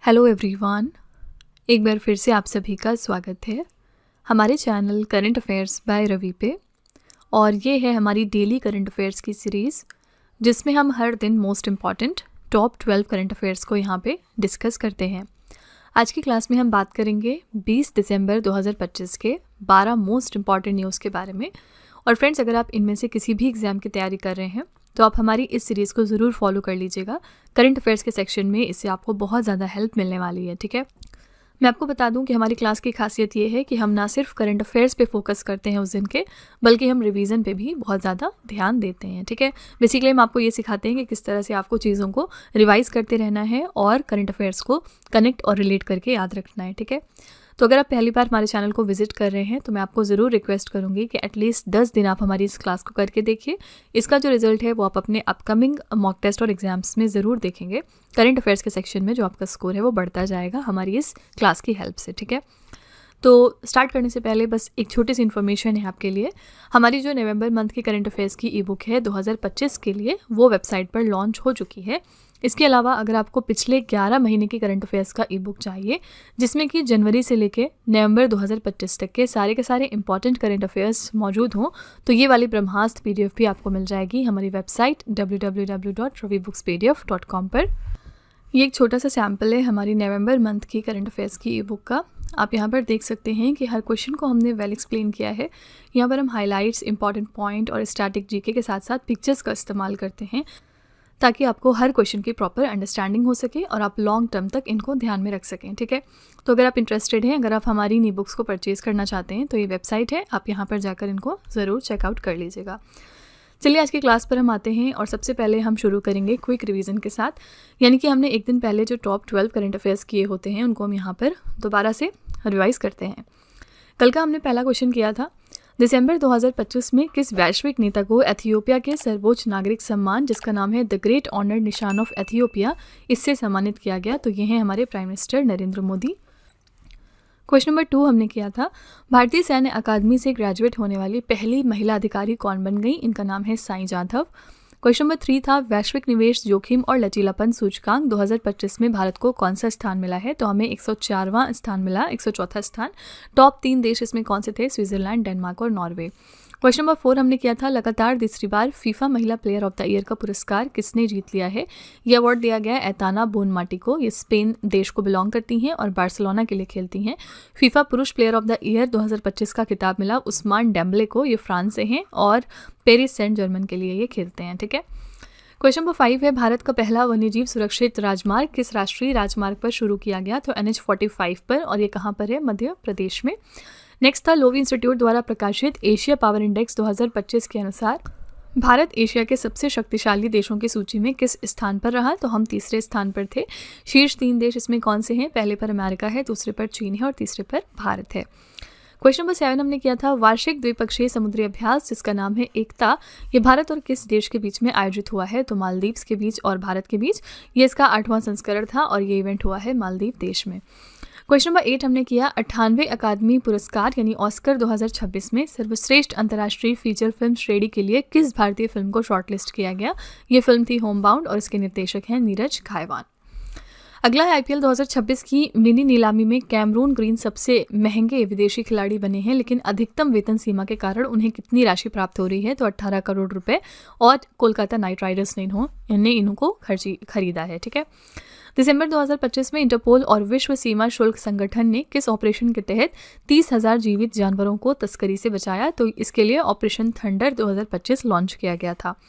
Hello everyone, एक बार फिर से आप सभी का स्वागत है हमारे channel current affairs by Ravi पे। और ये है हमारी डेली करंट अफेयर्स की सीरीज़ जिसमें हम हर दिन most important top 12 current affairs को यहाँ पे डिस्कस करते हैं। आज की क्लास में हम बात करेंगे 20 दिसंबर 2025 के 12 मोस्ट इम्पॉर्टेंट न्यूज़ के बारे में। और फ्रेंड्स, अगर आप इनमें से किसी भी एग्ज़ाम की तैयारी कर रहे हैं तो आप हमारी इस सीरीज़ को ज़रूर फॉलो कर लीजिएगा। करंट अफेयर्स के सेक्शन में इससे आपको बहुत ज़्यादा हेल्प मिलने वाली है। ठीक है, मैं आपको बता दूं कि हमारी क्लास की खासियत ये है कि हम ना सिर्फ करंट अफेयर्स पे फोकस करते हैं उस दिन के, बल्कि हम रिवीजन पे भी बहुत ज़्यादा ध्यान देते हैं। ठीक है, बेसिकली हम आपको ये सिखाते हैं कि किस तरह से आपको चीज़ों को रिवाइज करते रहना है और करंट अफेयर्स को कनेक्ट और रिलेट करके याद रखना है। ठीक है, तो अगर आप पहली बार हमारे चैनल को विजिट कर रहे हैं तो मैं आपको ज़रूर रिक्वेस्ट करूंगी कि एटलीस्ट 10 दिन आप हमारी इस क्लास को करके देखिए। इसका जो रिजल्ट है वो आप अपने अपकमिंग मॉक टेस्ट और एग्जाम्स में ज़रूर देखेंगे। करंट अफेयर्स के सेक्शन में जो आपका स्कोर है वो बढ़ता जाएगा हमारी इस क्लास की हेल्प से। ठीक है, तो स्टार्ट करने से पहले बस एक छोटी सी इन्फॉर्मेशन है आपके लिए। हमारी जो नवंबर मंथ की करंट अफेयर्स की ई बुक है 2025 के लिए, वो वेबसाइट पर लॉन्च हो चुकी है। इसके अलावा अगर आपको पिछले 11 महीने की करंट अफेयर्स का ई बुक चाहिए जिसमें कि जनवरी से लेके नवंबर 2025 तक के सारे इंपॉर्टेंट करंट अफेयर्स मौजूद हों, तो ये वाली ब्रह्मास्त्र PDF भी आपको मिल जाएगी हमारी वेबसाइट www.ravibooks.pdf.com पर। ये एक छोटा सा सैम्पल है हमारी नवंबर मंथ की करंट अफेयर्स की ई बुक का। आप यहाँ पर देख सकते हैं कि हर क्वेश्चन को हमने वेल एक्सप्लेन किया है। यहाँ पर हम हाइलाइट्स, इंपॉर्टेंट पॉइंट और स्टैटिक जीके के साथ साथ पिक्चर्स का इस्तेमाल करते हैं ताकि आपको हर क्वेश्चन की प्रॉपर अंडरस्टैंडिंग हो सके और आप लॉन्ग टर्म तक इनको ध्यान में रख सकें। ठीक है, तो अगर आप इंटरेस्टेड हैं, अगर आप हमारी इन बुक्स को परचेज़ करना चाहते हैं तो ये वेबसाइट है, आप यहाँ पर जाकर इनको ज़रूर चेकआउट कर लीजिएगा। चलिए आज की क्लास पर हम आते हैं और सबसे पहले हम शुरू करेंगे क्विक रिवीजन के साथ। यानी कि हमने एक दिन पहले जो टॉप 12 करंट अफेयर्स किए होते हैं उनको हम यहाँ पर दोबारा से रिवाइज करते हैं। कल का हमने पहला क्वेश्चन किया था, दिसंबर 2025 में किस वैश्विक नेता को एथियोपिया के सर्वोच्च नागरिक सम्मान जिसका नाम है द ग्रेट ऑनर निशान ऑफ एथियोपिया, इससे सम्मानित किया गया? तो ये हैं हमारे prime minister Narendra Modi. Question number 2 हमने किया था, भारतीय सैन्य अकादमी से ग्रेजुएट होने वाली पहली महिला अधिकारी कौन बन गई? इनका नाम है साई जाधव। क्वेश्चन नंबर 3 था, वैश्विक निवेश जोखिम और लचीलापन सूचकांक 2025 में भारत को कौन सा स्थान मिला है? तो हमें 104वां स्थान मिला, 104वां स्थान। टॉप 3 देश इसमें कौन से थे? स्विट्जरलैंड, डेनमार्क और नॉर्वे। क्वेश्चन नंबर 4 हमने किया था, लगातार तीसरी बार फीफा महिला प्लेयर ऑफ द ईयर का पुरस्कार किसने जीत लिया है? ये अवार्ड दिया गया एताना बोनमाटी को। ये स्पेन देश को बिलोंग करती हैं और बार्सिलोना के लिए खेलती हैं। फीफा पुरुष प्लेयर ऑफ द ईयर 2025 का खिताब मिला उस्मान डेम्बले को। ये फ्रांस से हैं और पेरिस सेंट जर्मन के लिए ये खेलते हैं। ठीक है, क्वेश्चन नंबर 5 है, भारत का पहला वन्यजीव सुरक्षित राजमार्ग किस राष्ट्रीय राजमार्ग पर शुरू किया गया? तो NH45 पर, और ये कहाँ पर है? मध्य प्रदेश में। नेक्स्ट था, लोवी इंस्टीट्यूट द्वारा प्रकाशित एशिया पावर इंडेक्स 2025 के अनुसार भारत एशिया के सबसे शक्तिशाली देशों की सूची में किस स्थान पर रहा? तो हम तीसरे स्थान पर थे। शीर्ष 3 देश इसमें कौन से हैं? पहले पर अमेरिका है, दूसरे पर चीन है और तीसरे पर भारत है। क्वेश्चन नंबर 7 हमने किया था, वार्षिक द्विपक्षीय समुद्री अभ्यास जिसका नाम है एकता, ये भारत और किस देश के बीच में आयोजित हुआ है? तो मालदीव्स के बीच और भारत के बीच। ये इसका 8वां संस्करण था और ये इवेंट हुआ है मालदीव देश में। क्वेश्चन नंबर 8 हमने किया, 98वें अकादमी पुरस्कार यानी ऑस्कर 2026 में सर्वश्रेष्ठ अंतर्राष्ट्रीय फीचर फिल्म श्रेणी के लिए किस भारतीय फिल्म को शॉर्टलिस्ट किया गया? ये फिल्म थी होमबाउंड और इसके निर्देशक हैं नीरज घायवान। अगला है, IPL 2026 की मिनी नीलामी में कैमरून ग्रीन सबसे महंगे विदेशी खिलाड़ी बने हैं, लेकिन अधिकतम वेतन सीमा के कारण उन्हें कितनी राशि प्राप्त हो रही है? तो 18 करोड़ रुपए। और कोलकाता नाइट राइडर्स ने इनको खरीदा है। ठीक है, दिसंबर 2025 में इंटरपोल और विश्व सीमा शुल्क संगठन ने किस ऑपरेशन के तहत 30,000 जीवित जानवरों को तस्करी से बचाया? तो इसके लिए ऑपरेशन थंडर 2025 लॉन्च किया गया था।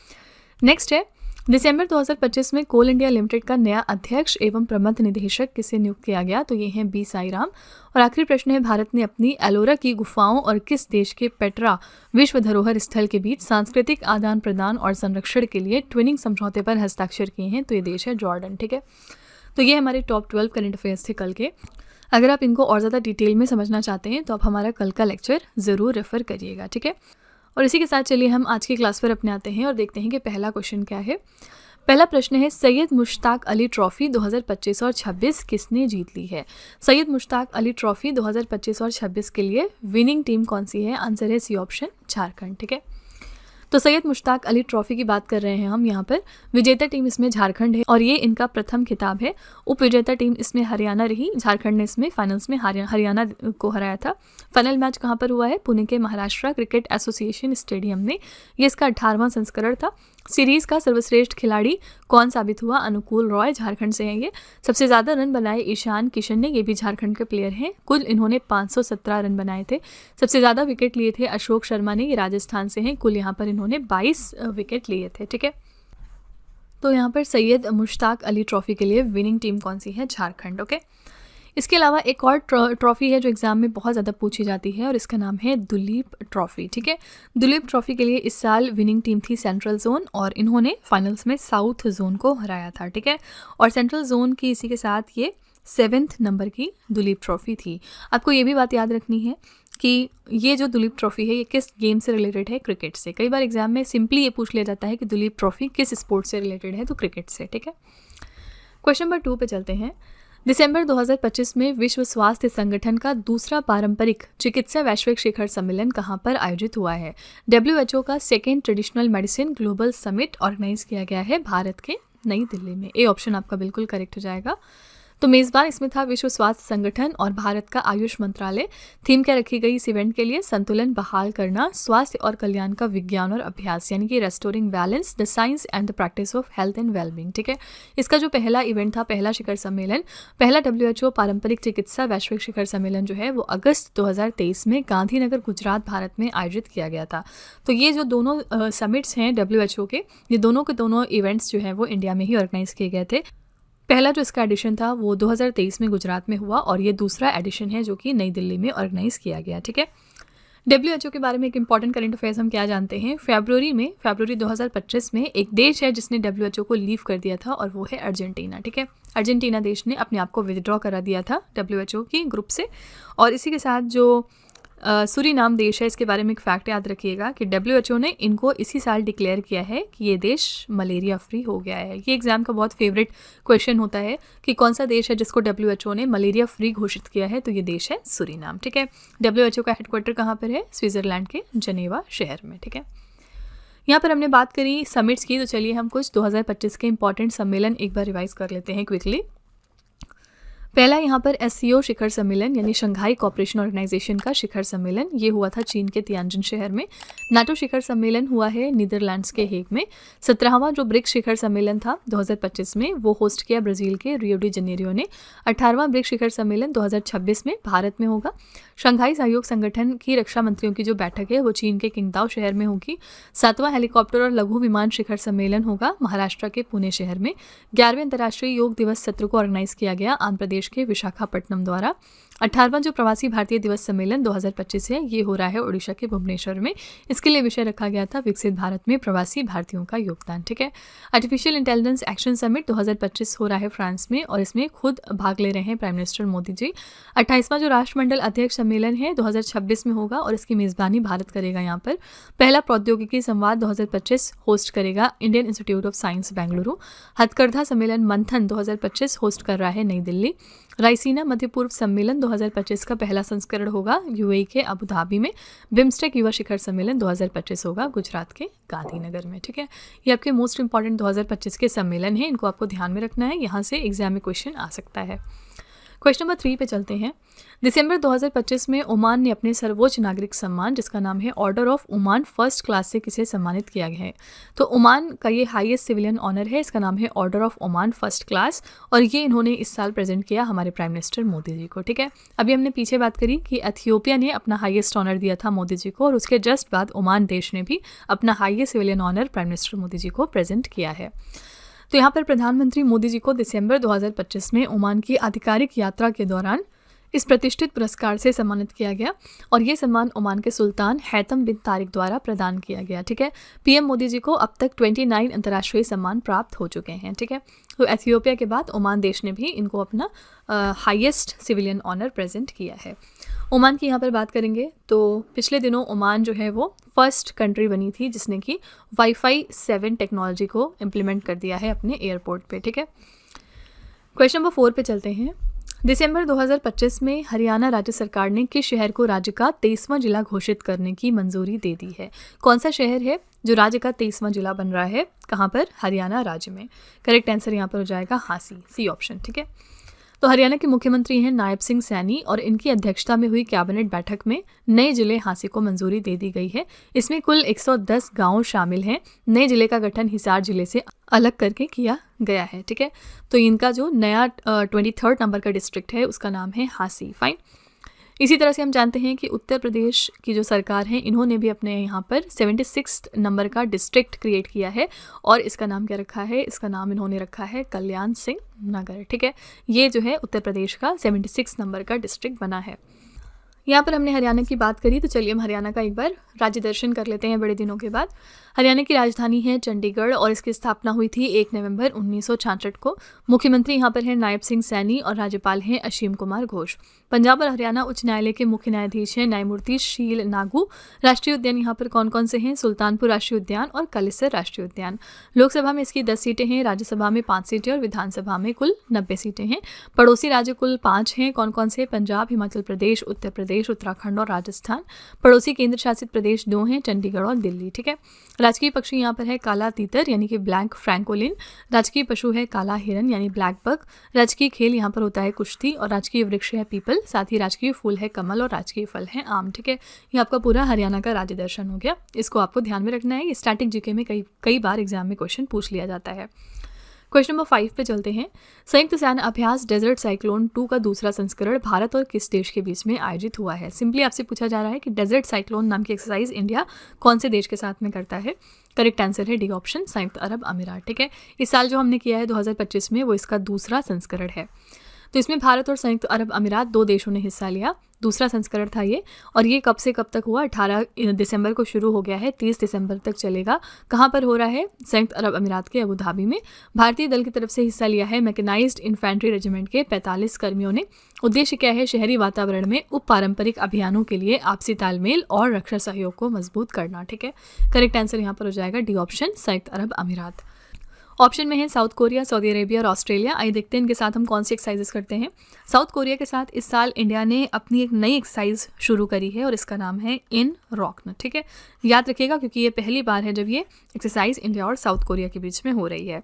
नेक्स्ट है, दिसंबर 2025 में कोल इंडिया लिमिटेड का नया अध्यक्ष एवं प्रबंध निदेशक किसे नियुक्त किया गया? तो ये हैं B साईराम। और आखिरी प्रश्न है, भारत ने अपनी एलोरा की गुफाओं और किस देश के पेट्रा विश्व धरोहर स्थल के बीच सांस्कृतिक आदान प्रदान और संरक्षण के लिए ट्विनिंग समझौते पर हस्ताक्षर किए हैं? तो ये देश है जॉर्डन। ठीक है, तो ये हमारे टॉप 12 करंट अफेयर्स थे कल के। अगर आप इनको और ज़्यादा डिटेल में समझना चाहते हैं तो आप हमारा कल का लेक्चर ज़रूर रेफर करिएगा। ठीक है, और इसी के साथ चलिए हम आज की क्लास पर अपने आते हैं और देखते हैं कि पहला क्वेश्चन क्या है। पहला प्रश्न है, सैयद मुश्ताक अली ट्रॉफी 2025 और 26 किसने जीत ली है? सैयद मुश्ताक अली ट्रॉफी 2025 और 26 के लिए विनिंग टीम कौन सी है? आंसर है सी ऑप्शन, झारखंड। ठीक है, तो सैयद मुश्ताक अली ट्रॉफी की बात कर रहे हैं हम यहाँ पर। विजेता टीम इसमें झारखंड है और ये इनका प्रथम खिताब है। उप विजेता टीम इसमें हरियाणा रही। झारखंड ने इसमें फाइनल्स में हरियाणा को हराया था। फाइनल मैच कहाँ पर हुआ है? पुणे के महाराष्ट्र क्रिकेट एसोसिएशन स्टेडियम में। ये इसका 18वां संस्करण था। सीरीज का सर्वश्रेष्ठ खिलाड़ी कौन साबित हुआ? अनुकूल रॉय, झारखंड से हैं ये। सबसे ज़्यादा रन बनाए ईशान किशन ने, ये भी झारखंड के प्लेयर हैं। कुल इन्होंने 517 रन बनाए थे। सबसे ज़्यादा विकेट लिए थे अशोक शर्मा ने, ये राजस्थान से हैं। कुल यहाँ पर इन्होंने 22 विकेट लिए थे। ठीक है, तो यहाँ पर सैयद मुश्ताक अली ट्रॉफी के लिए विनिंग टीम कौन सी है? झारखंड। ओके, इसके अलावा एक और ट्रॉफ़ी है जो एग्ज़ाम में बहुत ज़्यादा पूछी जाती है और इसका नाम है दुलीप ट्रॉफ़ी। ठीक है, दुलीप ट्रॉफ़ी के लिए इस साल विनिंग टीम थी सेंट्रल जोन और इन्होंने फाइनल्स में साउथ जोन को हराया था। ठीक है, और सेंट्रल जोन की इसी के साथ ये 7th नंबर की दुलीप ट्रॉफ़ी थी। आपको ये भी बात याद रखनी है कि ये जो दुलीप ट्रॉफ़ी है ये किस गेम से रिलेटेड है? क्रिकेट से। कई बार एग्जाम में सिंपली ये पूछ लिया जाता है कि दुलीप ट्रॉफ़ी किस स्पोर्ट से रिलेटेड है, तो क्रिकेट से। ठीक है, क्वेश्चन नंबर 2 पे चलते हैं। दिसंबर 2025 में विश्व स्वास्थ्य संगठन का दूसरा पारंपरिक चिकित्सा वैश्विक शिखर सम्मेलन कहाँ पर आयोजित हुआ है? WHO का 2nd traditional medicine global summit organise किया गया है भारत के नई दिल्ली में। ए ऑप्शन आपका बिल्कुल करेक्ट हो जाएगा। तो मेज़बान इसमें था विश्व स्वास्थ्य संगठन और भारत का आयुष मंत्रालय। थीम क्या रखी गई इस इवेंट के लिए? संतुलन बहाल करना, स्वास्थ्य और कल्याण का विज्ञान और अभ्यास, यानी कि restoring balance, the science and the practice of health and wellbeing. ठीक है, इसका जो पहला इवेंट था, पहला शिखर सम्मेलन, पहला WHO पारंपरिक चिकित्सा वैश्विक शिखर सम्मेलन जो है वो अगस्त 2023 में गांधीनगर गुजरात भारत में आयोजित किया गया था। तो ये जो दोनों समिट्स हैं WHO के, ये दोनों के दोनों इवेंट्स जो हैं वो इंडिया में ही ऑर्गेनाइज किए गए थे। पहला जो इसका एडिशन था वो 2023 में गुजरात में हुआ और ये दूसरा एडिशन है जो कि नई दिल्ली में ऑर्गेनाइज किया गया। ठीक है, WHO के बारे में एक इंपॉर्टेंट करंट अफेयर्स हम क्या जानते हैं? फरवरी 2025 में एक देश है जिसने WHO को लीव कर दिया था और वो है अर्जेंटीना। ठीक है, अर्जेंटीना देश ने अपने आप को विदड्रॉ करा दिया था WHO की ग्रुप से। और इसी के साथ जो सूरीनाम देश है, इसके बारे में एक फैक्ट याद रखिएगा कि WHO ने इनको इसी साल डिक्लेयर किया है कि ये देश मलेरिया फ्री हो गया है। ये एग्जाम का बहुत फेवरेट क्वेश्चन होता है कि कौन सा देश है जिसको WHO ने मलेरिया फ्री घोषित किया है, तो ये देश है सूरीनाम। ठीक है, WHO का हेडक्वार्टर कहाँ पर है? स्विट्ज़रलैंड के जनेवा शहर में। ठीक है, यहाँ पर हमने बात करी समिट्स की, तो चलिए हम कुछ 2025 के इंपॉर्टेंट सम्मेलन एक बार रिवाइज कर लेते हैं क्विकली। पहला यहाँ पर SCO शिखर सम्मेलन यानी शंघाई कोऑपरेशन ऑर्गेनाइजेशन का शिखर सम्मेलन, ये हुआ था चीन के तियानजिन शहर में। नाटो शिखर सम्मेलन हुआ है नीदरलैंड्स के हेग में। 17वां जो ब्रिक्स शिखर सम्मेलन था 2025 में, वो होस्ट किया ब्राज़ील के रियो डी जनेरियो ने। 18वां ब्रिक्स शिखर सम्मेलन 2026 में भारत में होगा। शंघाई सहयोग संगठन की रक्षा मंत्रियों की जो बैठक है वो चीन के किंगदाओ शहर में होगी। 7वां हेलीकॉप्टर और लघु विमान शिखर सम्मेलन होगा महाराष्ट्र के पुणे शहर में। 11वें अंतर्राष्ट्रीय योग दिवस सत्र को ऑर्गेनाइज किया गया आंध्र प्रदेश के विशाखापट्टनम द्वारा। 18वां जो प्रवासी भारतीय दिवस सम्मेलन 2025 है, ये हो रहा है ओडिशा के भुवनेश्वर में। इसके लिए विषय रखा गया था विकसित भारत में प्रवासी भारतीयों का योगदान। ठीक है, आर्टिफिशियल इंटेलिजेंस एक्शन समिट 2025 हो रहा है फ्रांस में और इसमें खुद भाग ले रहे हैं प्राइम मिनिस्टर मोदी जी। 28वां जो राष्ट्रमंडल अध्यक्ष सम्मेलन है 2026 में होगा और इसकी मेज़बानी भारत करेगा। यहाँ पर पहला प्रौद्योगिकी संवाद 2025 होस्ट करेगा Indian institute of science Bengaluru. हथकरघा सम्मेलन मंथन 2025 होस्ट कर रहा है नई दिल्ली। रायसीना मध्य पूर्व सम्मेलन 2025 का पहला संस्करण होगा UAE के अबू धाबी में। बिम्स्टेक युवा शिखर सम्मेलन 2025 होगा गुजरात के गांधीनगर में। ठीक है, ये आपके मोस्ट इंपॉर्टेंट 2025 के सम्मेलन हैं, इनको आपको ध्यान में रखना है, यहाँ से एग्जाम में क्वेश्चन आ सकता है। क्वेश्चन नंबर 3 पे चलते हैं। दिसंबर 2025 में ओमान ने अपने सर्वोच्च नागरिक सम्मान जिसका नाम है order of Oman first class से किसे सम्मानित किया गया है? तो ओमान का ये हाईएस्ट सिविलियन ऑनर है, इसका नाम है order of Oman first class और ये इन्होंने इस साल प्रेजेंट किया हमारे प्राइम मिनिस्टर मोदी जी को। ठीक है, अभी हमने पीछे बात करी कि एथियोपिया ने अपना हाईएस्ट ऑनर दिया था मोदी जी को और उसके जस्ट बाद ओमान देश ने भी अपना highest civilian honour prime minister Modi ji को प्रेजेंट किया है। तो यहाँ पर प्रधानमंत्री मोदी जी को दिसंबर 2025 में ओमान की आधिकारिक यात्रा के दौरान इस प्रतिष्ठित पुरस्कार से सम्मानित किया गया और ये सम्मान ओमान के सुल्तान हैतम बिन तारिक द्वारा प्रदान किया गया। ठीक है, PM मोदी जी को अब तक 29 अंतर्राष्ट्रीय सम्मान प्राप्त हो चुके हैं। ठीक है, तो एथियोपिया के बाद ओमान देश ने भी इनको अपना हाईएस्ट सिविलियन ऑनर प्रेजेंट किया है। ओमान की यहाँ पर बात करेंगे तो पिछले दिनों ओमान जो है वो फर्स्ट कंट्री बनी थी जिसने कि Wi-Fi 7 टेक्नोलॉजी को इम्प्लीमेंट कर दिया है अपने एयरपोर्ट पे। ठीक है, क्वेश्चन नंबर 4 पे चलते हैं। दिसंबर 2025 में हरियाणा राज्य सरकार ने किस शहर को राज्य का 23वां जिला घोषित करने की मंजूरी दे दी है? कौन सा शहर है जो राज्य का 23वां जिला बन रहा है। कहाँ पर? हरियाणा राज्य में। करेक्ट आंसर यहाँ पर हो जाएगा हांसी, सी ऑप्शन। ठीक है, तो हरियाणा के मुख्यमंत्री हैं नायब सिंह सैनी और इनकी अध्यक्षता में हुई कैबिनेट बैठक में नए जिले हांसी को मंजूरी दे दी गई है। इसमें कुल 110 गांव शामिल हैं। नए जिले का गठन हिसार जिले से अलग करके किया गया है। ठीक है, तो इनका जो नया 23rd नंबर का डिस्ट्रिक्ट है उसका नाम है हांसी। फाइन। इसी तरह से हम जानते हैं कि उत्तर प्रदेश की जो सरकार है इन्होंने भी अपने यहाँ पर 76 नंबर का डिस्ट्रिक्ट क्रिएट किया है और इसका नाम क्या रखा है? इसका नाम इन्होंने रखा है कल्याण सिंह नगर। ठीक है, ये जो है उत्तर प्रदेश का 76 नंबर का डिस्ट्रिक्ट बना है। यहाँ पर हमने हरियाणा की बात करी, तो चलिए हम हरियाणा का एक बार राज्य दर्शन कर लेते हैं बड़े दिनों के बाद। हरियाणा की राजधानी है चंडीगढ़ और इसकी स्थापना हुई थी 1 नवंबर 1966 को। मुख्यमंत्री यहाँ पर हैं नायब सिंह सैनी और राज्यपाल हैं असीम कुमार घोष। पंजाब और हरियाणा उच्च न्यायालय के मुख्य न्यायाधीश हैं न्यायमूर्ति शील नागू। राष्ट्रीय उद्यान यहाँ पर कौन कौन से हैं? सुल्तानपुर राष्ट्रीय उद्यान और कलिसर राष्ट्रीय उद्यान। लोकसभा में इसकी 10 सीटें हैं, राज्यसभा में 5 सीटें और विधानसभा में कुल 90 सीटें हैं। पड़ोसी राज्य कुल 5 हैं। कौन कौन से? पंजाब, हिमाचल प्रदेश, उत्तर प्रदेश, उत्तराखंड और राजस्थान। पड़ोसी केंद्र शासित प्रदेश 2 हैं, चंडीगढ़ और दिल्ली। ठीक है, राजकीय पक्षी यहाँ पर है काला तीतर यानी कि ब्लैक फ्रैंकोलिन। राजकीय पशु है काला हिरन यानी ब्लैक बक। राजकीय खेल यहाँ पर होता है कुश्ती और राजकीय वृक्ष है पीपल। साथ ही राजकीय फूल है कमल और राजकीय फल है आम। ठीक है, ये आपका पूरा हरियाणा का राज्य दर्शन हो गया। इसको आपको ध्यान में रखना है, ये स्टैटिक जीके में कई बार एग्जाम में क्वेश्चन पूछ लिया जाता है। क्वेश्चन नंबर 5 पे चलते हैं। संयुक्त सैन्य अभ्यास डेजर्ट साइक्लोन 2 का दूसरा संस्करण भारत और किस देश के बीच में आयोजित हुआ है? सिंपली आपसे पूछा जा रहा है कि डेजर्ट साइक्लोन नाम की एक्सरसाइज इंडिया कौन से देश के साथ में करता है? करेक्ट आंसर है डी ऑप्शन, संयुक्त अरब अमीरात। ठीक है, इस साल जो हमने किया है 2025 में वो इसका दूसरा संस्करण है। तो इसमें भारत और संयुक्त अरब अमीरात 2 देशों ने हिस्सा लिया। दूसरा संस्करण था ये, और ये कब से कब तक हुआ? 18 दिसंबर को शुरू हो गया है, 30 दिसंबर तक चलेगा। कहाँ पर हो रहा है? संयुक्त अरब अमीरात के अबू धाबी में। भारतीय दल की तरफ से हिस्सा लिया है मैकेनाइज्ड इन्फेंट्री रेजिमेंट के 45 कर्मियों ने। उद्देश्य क्या है? शहरी वातावरण में उप पारंपरिक अभियानों के लिए आपसी तालमेल और रक्षा सहयोग को मजबूत करना। ठीक है, करेक्ट आंसर यहाँ पर हो जाएगा डी ऑप्शन, संयुक्त अरब अमीरात। ऑप्शन में है साउथ कोरिया, सऊदी अरेबिया और ऑस्ट्रेलिया। आइए देखते हैं इनके साथ हम कौन सी एक्सरसाइजेस करते हैं। साउथ कोरिया के साथ इस साल इंडिया ने अपनी एक नई एक्सरसाइज शुरू करी है और इसका नाम है इन रॉकन। ठीक है, याद रखिएगा क्योंकि ये पहली बार है जब ये एक्सरसाइज इंडिया और साउथ कोरिया के बीच में हो रही है।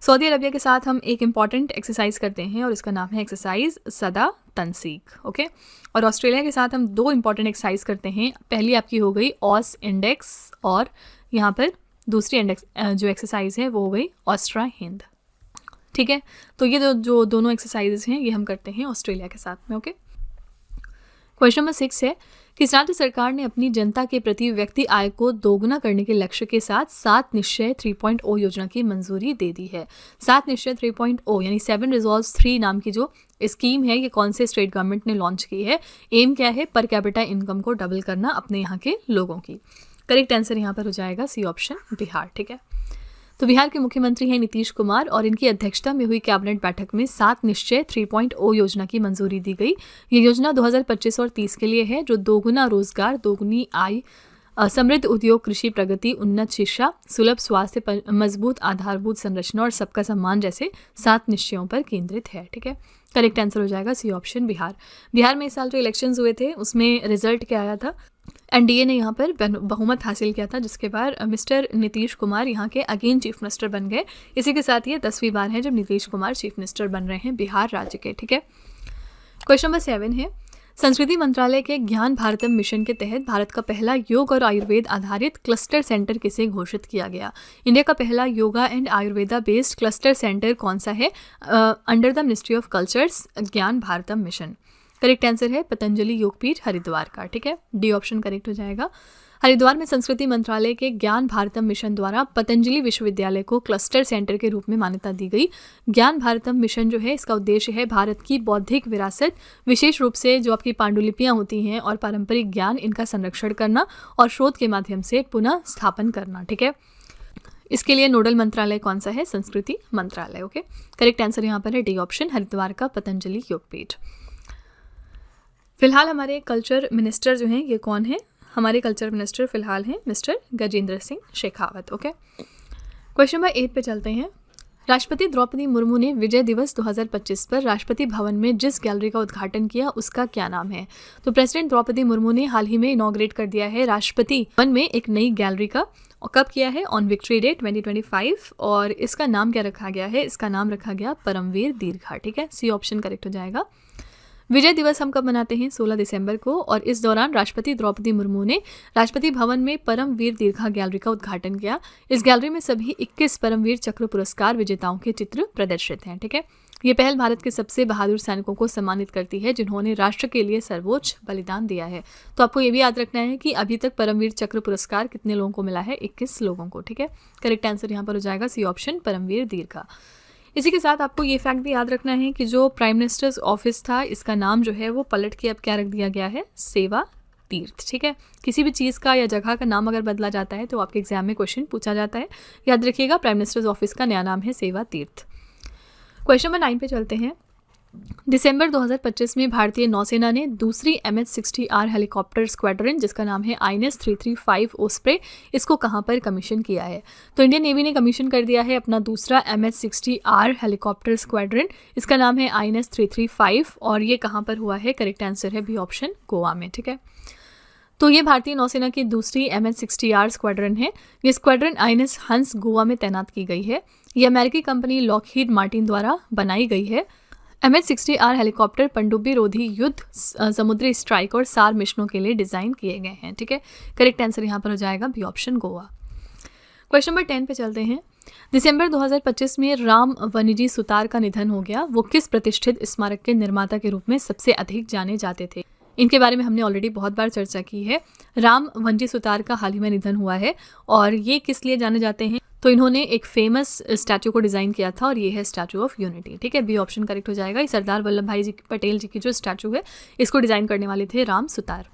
सऊदी अरेबिया के साथ हम एक इंपॉर्टेंट एक्सरसाइज करते हैं और इसका नाम है एक्सरसाइज सदा तनसीक। ओके, और ऑस्ट्रेलिया के साथ हम 2 इंपॉर्टेंट एक्सरसाइज करते हैं। पहली आपकी हो गई ऑस इंडेक्स और यहाँ पर दूसरी इंडेक्स जो एक्सरसाइज है वो हो गई ऑस्ट्रा हिंद। ठीक है, तो ये जो दोनों एक्सरसाइजेज हैं ये हम करते हैं ऑस्ट्रेलिया के साथ में। ओके, क्वेश्चन नंबर 6 है, किस राज्य सरकार ने अपनी जनता के प्रति व्यक्ति आय को दोगुना करने के लक्ष्य के साथ 7 निश्चय 3.0 योजना की मंजूरी दे दी है? 7 निश्चय 3.0 यानी 7 रिजॉल्व्स 3 नाम की जो स्कीम है ये कौन से स्टेट गवर्नमेंट ने लॉन्च की है? एम क्या है? पर कैपिटा इनकम को डबल करना अपने यहाँ के लोगों की। करेक्ट आंसर यहाँ पर हो जाएगा सी ऑप्शन, बिहार। ठीक है, तो बिहार के मुख्यमंत्री हैं नीतीश कुमार और इनकी अध्यक्षता में हुई कैबिनेट बैठक में 7 निश्चय 3.0 योजना की मंजूरी दी गई। ये योजना 2025 और 30 के लिए है, जो दोगुना रोजगार, दोगुनी आय, समृद्ध उद्योग, कृषि प्रगति, उन्नत शिक्षा, सुलभ स्वास्थ्य, मजबूत आधारभूत संरचना और सबका सम्मान जैसे 7 निश्चयों पर केंद्रित है। ठीक है, करेक्ट आंसर हो जाएगा सी ऑप्शन, बिहार। बिहार में इस साल जो इलेक्शंस हुए थे उसमें रिजल्ट क्या आया था? एनडीए ने यहाँ पर बहुमत हासिल किया था, जिसके बाद मिस्टर नीतीश कुमार यहाँ के अगेन चीफ मिनिस्टर बन गए। इसी के साथ ये 10वीं बार है जब नीतीश कुमार चीफ मिनिस्टर बन रहे हैं बिहार राज्य के। ठीक है, क्वेश्चन नंबर 7 है, संस्कृति मंत्रालय के ज्ञान भारतम मिशन के तहत भारत का पहला योग और आयुर्वेद आधारित क्लस्टर सेंटर किसे घोषित किया गया? इंडिया का पहला yoga and Ayurveda based cluster centre कौन सा है under the ministry of cultures ज्ञान भारतम मिशन? करेक्ट आंसर है पतंजलि योगपीठ हरिद्वार का। ठीक है, डी ऑप्शन करेक्ट हो जाएगा। हरिद्वार में संस्कृति मंत्रालय के ज्ञान भारतम मिशन द्वारा पतंजलि विश्वविद्यालय को क्लस्टर सेंटर के रूप में मान्यता दी गई। ज्ञान भारतम मिशन जो है इसका उद्देश्य है भारत की बौद्धिक विरासत, विशेष रूप से जो आपकी पांडुलिपियां होती हैं और पारंपरिक ज्ञान, इनका संरक्षण करना और शोध के माध्यम से पुनः स्थापन करना। ठीक है, इसके लिए नोडल मंत्रालय कौन सा है? संस्कृति मंत्रालय। ओके, करेक्ट आंसर यहाँ पर है डी ऑप्शन, हरिद्वार का पतंजलि योगपीठ। फिलहाल हमारे कल्चर मिनिस्टर जो हैं ये कौन है? हमारे कल्चर मिनिस्टर फिलहाल हैं mister Gajendra Singh Shekhawat. Okay, question number 8 पे चलते हैं। राष्ट्रपति द्रौपदी मुर्मू ने विजय दिवस 2025 पर राष्ट्रपति भवन में जिस गैलरी का उद्घाटन किया उसका क्या नाम है? तो प्रेसिडेंट द्रौपदी मुर्मू ने हाल ही में इनॉग्रेट कर दिया है राष्ट्रपति भवन में एक नई गैलरी का, और कब किया है? On victory day 2025। और इसका नाम क्या रखा गया है? इसका नाम रखा गया परमवीर दीर्घा। ठीक है, सी ऑप्शन करेक्ट हो जाएगा। विजय दिवस हम कब मनाते हैं? 16 दिसंबर को, और इस दौरान राष्ट्रपति द्रौपदी मुर्मू ने राष्ट्रपति भवन में परमवीर दीर्घा गैलरी का उद्घाटन किया। इस गैलरी में सभी 21 परमवीर चक्र पुरस्कार विजेताओं के चित्र प्रदर्शित हैं। ठीक है, ये पहल भारत के सबसे बहादुर सैनिकों को सम्मानित करती है जिन्होंने राष्ट्र के लिए सर्वोच्च बलिदान दिया है। तो आपको ये भी याद रखना है कि अभी तक परमवीर चक्र पुरस्कार कितने लोगों को मिला है? 21 लोगों को। ठीक है, करेक्ट आंसर यहाँ पर हो जाएगा सी ऑप्शन परमवीर दीर्घा। इसी के साथ आपको ये फैक्ट भी याद रखना है कि जो प्राइम मिनिस्टर्स ऑफिस था, इसका नाम जो है वो पलट के अब क्या रख दिया गया है? सेवा तीर्थ। ठीक है, किसी भी चीज़ का या जगह का नाम अगर बदला जाता है तो आपके एग्जाम में क्वेश्चन पूछा जाता है। याद रखिएगा, प्राइम मिनिस्टर्स ऑफिस का नया नाम है सेवा तीर्थ। क्वेश्चन नंबर 9 पे चलते हैं। दिसंबर 2025 में भारतीय नौसेना ने दूसरी MH-60R हेलीकॉप्टर स्क्वाड्रन, जिसका नाम है INS 335 ओस्प्रे, इसको कहां पर कमीशन किया है? तो इंडियन नेवी ने कमीशन कर दिया है अपना दूसरा MH-60R हेलीकॉप्टर स्क्वाड्रन। इसका नाम है INS 335 और ये कहां पर हुआ है? करेक्ट आंसर है बी ऑप्शन, गोवा में। ठीक है, तो ये भारतीय नौसेना की दूसरी MH-60R स्क्वाड्रन है। ये स्क्वाड्रन INS हंस गोवा में तैनात की गई है। ये अमेरिकी कंपनी लॉकहीड मार्टिन द्वारा बनाई गई है। MH-60R हेलीकॉप्टर पनडुब्बी रोधी युद्ध, समुद्री स्ट्राइक और सार मिशनों के लिए डिज़ाइन किए गए हैं। ठीक है, करेक्ट आंसर यहाँ पर हो जाएगा B option, Goa. Question number 10 पे चलते हैं। दिसंबर 2025 में राम वनिजी सुतार का निधन हो गया। वो किस प्रतिष्ठित स्मारक के निर्माता के रूप में सबसे अधिक जाने जाते थे? इनके बारे में हमने ऑलरेडी बहुत बार चर्चा की है। राम वंजी सुतार का हाल ही में निधन हुआ है और ये किस लिए जाने जाते हैं? तो इन्होंने एक फेमस स्टैचू को डिज़ाइन किया था और ये है स्टैचू ऑफ यूनिटी। ठीक है, बी ऑप्शन करेक्ट हो जाएगा। ये सरदार वल्लभ भाई जी पटेल जी की जो स्टैचू है, इसको डिज़ाइन करने वाले थे Ram Sutar.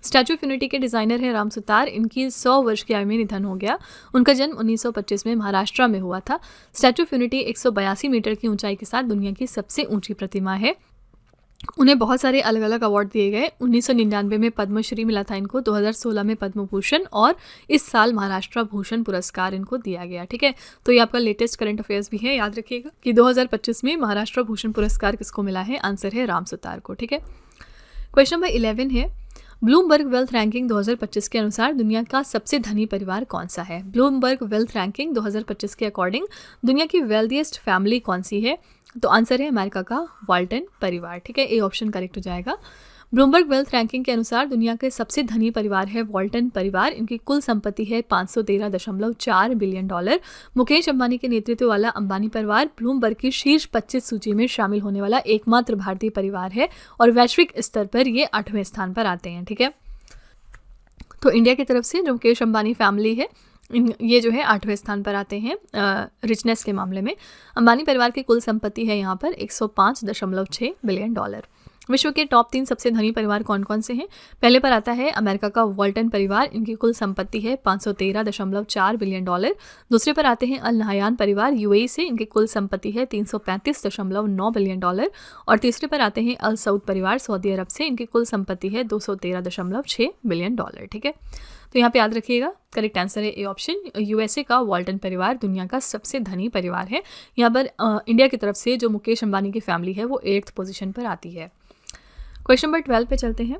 Statue of unity के डिज़ाइनर है राम सुतार। इनकी 100 वर्ष की आयु में निधन हो गया। उनका जन्म 1925 में महाराष्ट्र में हुआ था। स्टैचू ऑफ यूनिटी 182 मीटर की ऊंचाई के साथ दुनिया की सबसे ऊंची प्रतिमा है। उन्हें बहुत सारे अलग अलग अवार्ड दिए गए। 1999 में पद्मश्री मिला था इनको, 2016 में पद्म भूषण और इस साल महाराष्ट्र भूषण पुरस्कार इनको दिया गया। ठीक है, तो ये आपका लेटेस्ट करंट अफेयर्स भी है, याद रखिएगा कि 2025 में महाराष्ट्र भूषण पुरस्कार किसको मिला है? आंसर है राम सुतार को। ठीक है, क्वेश्चन नंबर 11 है। ब्लूमबर्ग वेल्थ रैंकिंग 2025 के अनुसार दुनिया का सबसे धनी परिवार कौन सा है? ब्लूमबर्ग वेल्थ रैंकिंग 2025 के अकॉर्डिंग दुनिया की वेल्थिएस्ट फैमिली कौन सी है? तो आंसर है अमेरिका का वाल्टन परिवार। ठीक है, ए ऑप्शन करेक्ट हो जाएगा। ब्लूमबर्ग वेल्थ रैंकिंग के अनुसार दुनिया के सबसे धनी परिवार है वाल्टन परिवार। इनकी कुल संपत्ति है $513.4 बिलियन। मुकेश अंबानी के नेतृत्व वाला अंबानी परिवार ब्लूमबर्ग की शीर्ष 25 सूची में शामिल होने वाला एकमात्र भारतीय परिवार है और वैश्विक स्तर पर ये 8वें स्थान पर आते हैं। ठीक है, तो इंडिया की तरफ से जो मुकेश अंबानी फैमिली है, ये जो है 8वें स्थान पर आते हैं रिचनेस के मामले में। अंबानी परिवार की कुल संपत्ति है यहाँ पर $105.6 बिलियन। विश्व के टॉप 3 सबसे धनी परिवार कौन कौन से हैं? पहले पर आता है अमेरिका का वाल्टन परिवार। इनकी कुल संपत्ति है $513.4 बिलियन। दूसरे पर आते हैं अल नहयान परिवार UAE से। इनकी कुल संपत्ति है $335.9 बिलियन। और तीसरे पर आते हैं अल सऊद परिवार सऊदी अरब से। इनकी कुल संपत्ति है $213.6 बिलियन। ठीक है, तो यहाँ पे याद रखिएगा करेक्ट आंसर है ए ऑप्शन, USA का वाल्टन परिवार दुनिया का सबसे धनी परिवार है। यहाँ पर इंडिया की तरफ से जो मुकेश अंबानी की फैमिली है वो 8th पोजीशन पर आती है। क्वेश्चन नंबर 12 पे चलते हैं।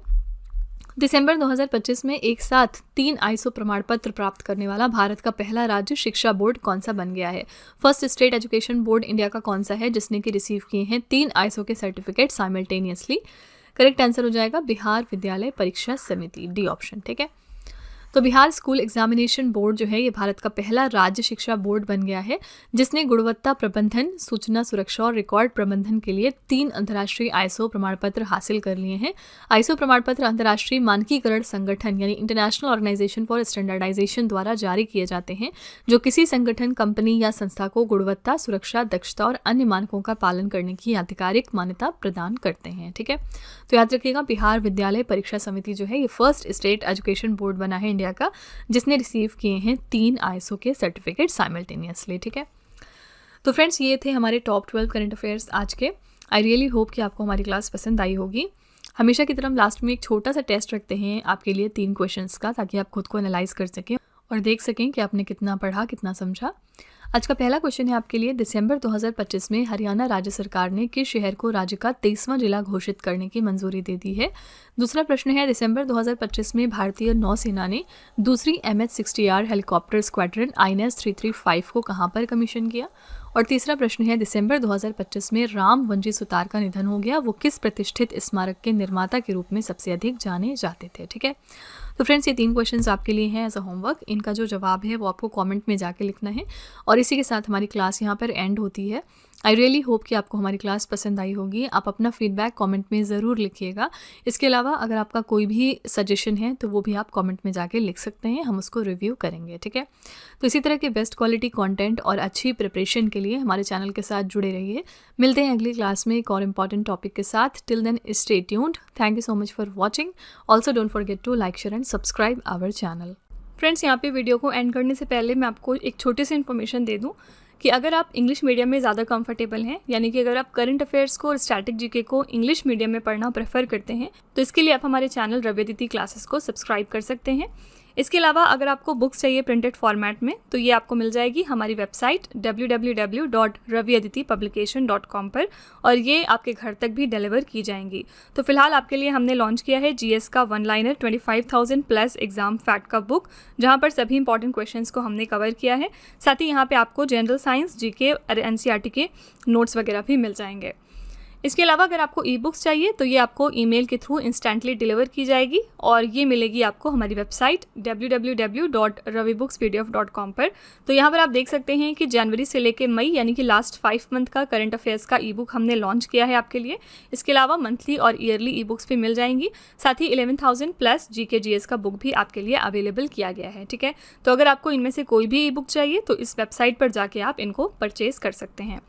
दिसंबर 2025 में एक साथ 3 ISO प्रमाण पत्र प्राप्त करने वाला भारत का पहला राज्य शिक्षा बोर्ड कौन सा बन गया है? First state education board India का कौन सा है जिसने कि रिसीव किए हैं 3 ISO के सर्टिफिकेट साइमल्टेनियसली? करेक्ट आंसर हो जाएगा बिहार विद्यालय परीक्षा समिति, डी ऑप्शन। ठीक है, तो बिहार स्कूल एग्जामिनेशन बोर्ड जो है ये भारत का पहला राज्य शिक्षा बोर्ड बन गया है जिसने गुणवत्ता प्रबंधन, सूचना सुरक्षा और रिकॉर्ड प्रबंधन के लिए 3 अंतर्राष्ट्रीय ISO प्रमाण पत्र हासिल कर लिए हैं। ISO प्रमाण पत्र अंतर्राष्ट्रीय मानकीकरण संगठन यानी इंटरनेशनल ऑर्गेनाइजेशन फॉर स्टैंडर्डाइजेशन द्वारा जारी किए जाते हैं, जो किसी संगठन, कंपनी या संस्था को गुणवत्ता, सुरक्षा, दक्षता और अन्य मानकों का पालन करने की आधिकारिक मान्यता प्रदान करते हैं। ठीक है, तो याद रखिएगा बिहार विद्यालय परीक्षा समिति जो है ये फर्स्ट स्टेट एजुकेशन बोर्ड बना है इंडिया का जिसने रिसीव किए हैं 3 ISO के सर्टिफिकेट साइमल्टेनियसली। ठीक है, तो फ्रेंड्स ये थे हमारे टॉप 12 करंट अफेयर्स आज के। आई रियली होप कि आपको हमारी क्लास पसंद आई होगी। हमेशा की तरह हम लास्ट में एक छोटा सा टेस्ट रखते हैं आपके लिए 3 क्वेश्चंस का, ताकि आप खुद को एनालाइज कर सकें और देख सकें कि आपने कितना पढ़ा, कितना समझा। आज का पहला क्वेश्चन है आपके लिए, दिसंबर 2025 में हरियाणा राज्य सरकार ने किस शहर को राज्य का 23वां जिला घोषित करने की मंजूरी दे दी है। दूसरा प्रश्न है, दिसंबर 2025 में भारतीय नौसेना ने दूसरी MH-60R हेलीकॉप्टर स्क्वाड्रन INS 335 को कहां पर कमीशन किया। और तीसरा प्रश्न है, दिसंबर 2025 में राम वंजी सुतार का निधन हो गया, वो किस प्रतिष्ठित स्मारक के निर्माता के रूप में सबसे अधिक जाने जाते थे। ठीक है, तो फ्रेंड्स ये 3 क्वेश्चंस आपके लिए हैं एज अ होमवर्क। इनका जो जवाब है वो आपको कमेंट में जाके लिखना है और इसी के साथ हमारी क्लास यहाँ पर एंड होती है। आई रियली होप कि आपको हमारी क्लास पसंद आई होगी। आप अपना फीडबैक कमेंट में ज़रूर लिखिएगा। इसके अलावा अगर आपका कोई भी सजेशन है तो वो भी आप कमेंट में जाके लिख सकते हैं, हम उसको रिव्यू करेंगे। ठीक है, तो इसी तरह के बेस्ट क्वालिटी कंटेंट और अच्छी प्रिपरेशन के लिए हमारे चैनल के साथ जुड़े रहिए। मिलते हैं अगली क्लास में एक और इम्पॉर्टेंट टॉपिक के साथ। Till then stay tuned. Thank you so much for watching. Also don't forget to like, share and subscribe our channel. Friends, यहाँ पे वीडियो को एंड करने से पहले मैं आपको एक छोटी सी इन्फॉर्मेशन दे दूँ कि अगर आप इंग्लिश मीडियम में ज़्यादा कंफर्टेबल हैं, यानी कि अगर आप करंट अफेयर्स को और स्टैटिक जीके को इंग्लिश मीडियम में पढ़ना प्रेफर करते हैं, तो इसके लिए आप हमारे चैनल रवि अदिति क्लासेस को सब्सक्राइब कर सकते हैं। इसके अलावा अगर आपको बुक्स चाहिए प्रिंटेड फॉर्मेट में, तो ये आपको मिल जाएगी हमारी वेबसाइट www.raviaditipublication.com पर, और ये आपके घर तक भी डिलीवर की जाएंगी। तो फिलहाल आपके लिए हमने लॉन्च किया है GS का 1 लाइनर 25,000 प्लस एग्जाम फैक्ट का बुक, जहाँ पर सभी इंपॉर्टेंट क्वेश्चंस को हमने कवर किया है। साथ ही यहाँ पे आपको जनरल साइंस, GK और NCERT के नोट्स वगैरह भी मिल जाएंगे। इसके अलावा अगर आपको ई बुक्स चाहिए तो ये आपको ईमेल के थ्रू इंस्टेंटली डिलीवर की जाएगी, और ये मिलेगी आपको हमारी वेबसाइट www.ravibooks.pdf.com पर। तो यहाँ पर आप देख सकते हैं कि जनवरी से लेके मई, यानी कि लास्ट 5 मंथ का करंट अफेयर्स का ई बुक हमने लॉन्च किया है आपके लिए। इसके अलावा मंथली और ईयरली ई बुक्स भी मिल जाएंगी। साथ ही 11,000 प्लस GK GS का बुक भी आपके लिए अवेलेबल किया गया है। ठीक है, तो अगर आपको इनमें से कोई भी ई बुक चाहिए तो इस वेबसाइट पर जाके आप इनको परचेज कर सकते हैं।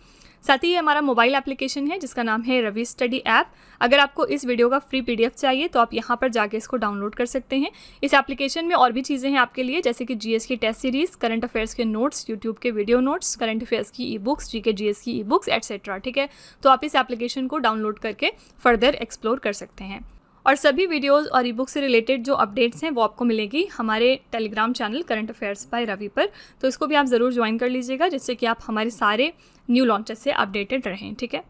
साथ ही ये हमारा मोबाइल एप्लीकेशन है जिसका नाम है रवि स्टडी ऐप। अगर आपको इस वीडियो का फ्री PDF चाहिए तो आप यहाँ पर जाके इसको डाउनलोड कर सकते हैं। इस एप्लीकेशन में और भी चीज़ें हैं आपके लिए, जैसे कि GS की टेस्ट सीरीज़, करंट अफेयर्स के नोट्स, यूट्यूब के वीडियो नोट्स, करंट अफेयर्स की ई बुक्स, GK GS की ई बुक्स एटसेट्रा। ठीक है, तो आप इस एप्लीकेशन को डाउनलोड करके फर्दर एक्सप्लोर कर सकते हैं। और सभी वीडियोस और ई बुक से रिलेटेड जो अपडेट्स हैं वो आपको मिलेगी हमारे Telegram channel current affairs by Ravi पर। तो इसको भी आप ज़रूर ज्वाइन कर लीजिएगा, जिससे कि आप हमारे सारे न्यू लॉन्चेस से अपडेटेड रहें। ठीक है।